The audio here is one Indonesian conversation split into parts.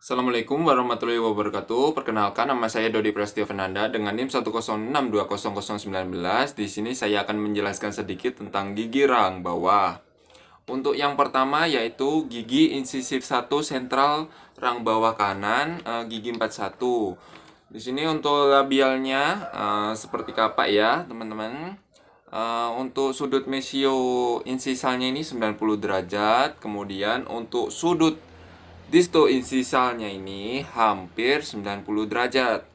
Assalamualaikum warahmatullahi wabarakatuh. Perkenalkan, nama saya Dodi Prasetyo Fernanda dengan NIM 106200019. Di sini saya akan menjelaskan sedikit tentang gigi rahang bawah. Untuk yang pertama yaitu gigi insisif 1 sentral rahang bawah kanan, gigi 41. Di sini untuk labialnya seperti kapak ya, teman-teman. Untuk sudut mesio insisalnya ini 90 derajat. Kemudian untuk sudut disto insisalnya ini hampir 90 derajat.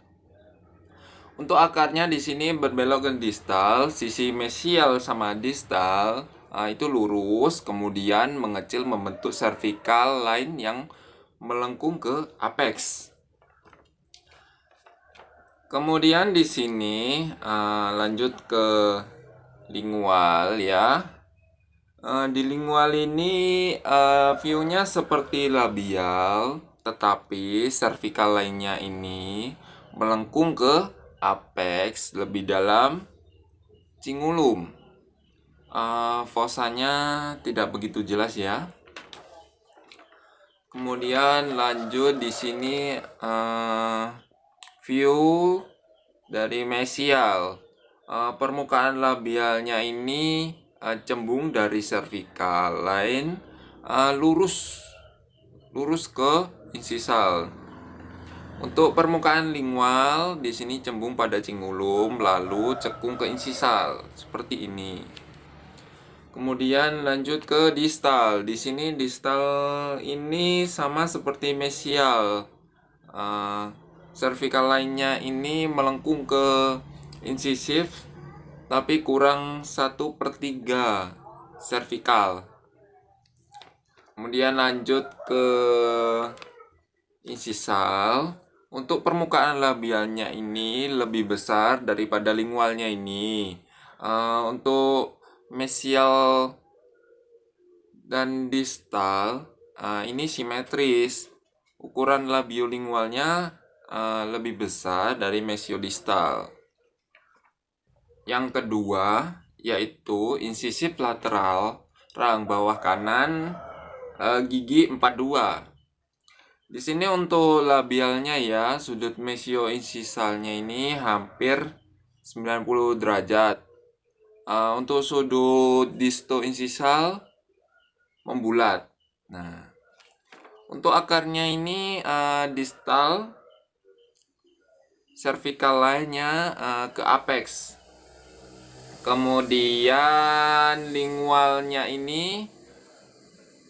Untuk akarnya di sini berbelok ke distal, sisi mesial sama distal itu lurus, kemudian mengecil membentuk cervical line yang melengkung ke apex. Kemudian di sini lanjut ke lingual ya. Di lingual ini view-nya seperti labial, tetapi cervical line-nya ini melengkung ke apex lebih dalam cingulum. Fossanya tidak begitu jelas ya. Kemudian lanjut di sini view dari mesial. Permukaan labialnya ini cembung dari cervical line lurus ke insisal. Untuk permukaan lingual di sini cembung pada cingulum lalu cekung ke insisal seperti ini. Kemudian lanjut ke distal. Di sini distal ini sama seperti mesial. Cervical line-nya ini melengkung ke insisif tapi kurang 1/3 cervical. Kemudian lanjut ke insisal. Untuk permukaan labialnya ini lebih besar daripada lingualnya ini. Untuk mesial dan distal ini simetris. Ukuran labiolingualnya lebih besar dari mesiodistal. Yang kedua yaitu insisif lateral rahang bawah kanan gigi 42. Di sini untuk labialnya ya, sudut mesio insisalnya ini hampir 90 derajat. Untuk sudut disto insisal membulat. Nah, untuk akarnya ini distal cervical line-nya ke apex. Kemudian lingualnya ini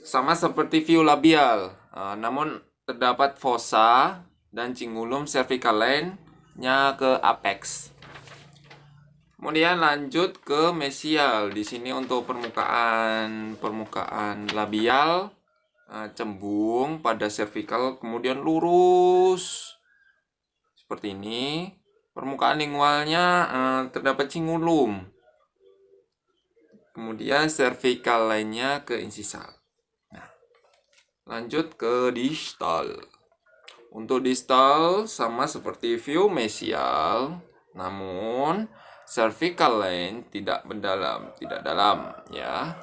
sama seperti view labial, namun terdapat fossa dan cingulum cervical line-nya ke apex. Kemudian lanjut ke mesial. Di sini untuk permukaan labial cembung pada cervical, kemudian lurus seperti ini. Permukaan lingualnya terdapat cingulum. Kemudian cervical line-nya ke insisal. Nah, lanjut ke distal. Untuk distal sama seperti view mesial, namun cervical line tidak dalam ya.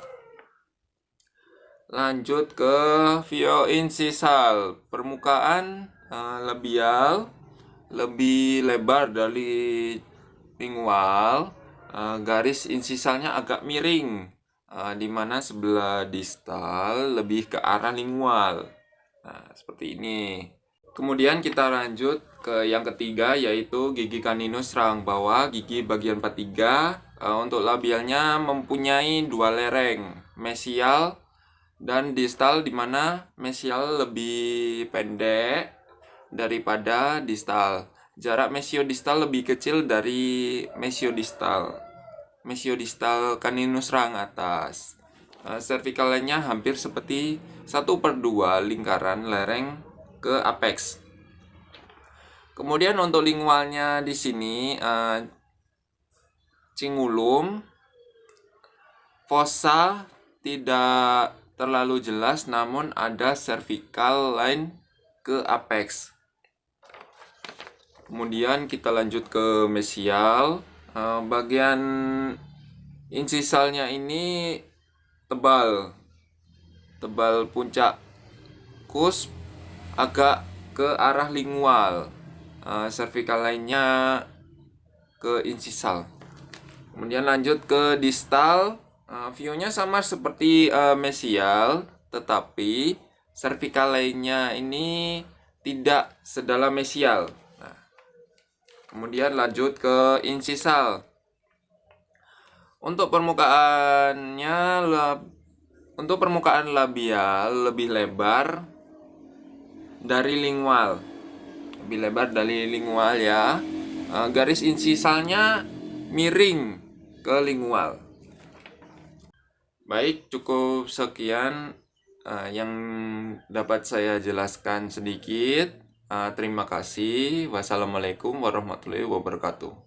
Lanjut ke view insisal. Permukaan labial lebih lebar dari lingual. Garis insisalnya agak miring, di mana sebelah distal lebih ke arah lingual. Nah, seperti ini. Kemudian kita lanjut ke yang ketiga yaitu gigi caninus rahang bawah, gigi bagian 43. Untuk labialnya mempunyai dua lereng, mesial dan distal, di mana mesial lebih pendek daripada distal. Jarak mesiodistal lebih kecil dari mesiodistal caninus rahang atas. Cervical line-nya hampir seperti 1/2 lingkaran lereng ke apex. Kemudian untuk lingualnya di sini cingulum, fossa tidak terlalu jelas, namun ada cervical line ke apex. Kemudian kita lanjut ke mesial. Bagian insisalnya ini tebal puncak cusp agak ke arah lingual, cervical lainnya ke insisal. Kemudian lanjut ke distal, view-nya sama seperti mesial, tetapi cervical lainnya ini tidak sedalam mesial. Nah, kemudian lanjut ke insisal. Untuk permukaan labial lebih lebar dari lingual. Lebih lebar dari lingual ya. Garis insisalnya miring ke lingual. Baik, cukup sekian yang dapat saya jelaskan sedikit. Terima kasih. Wassalamualaikum warahmatullahi wabarakatuh.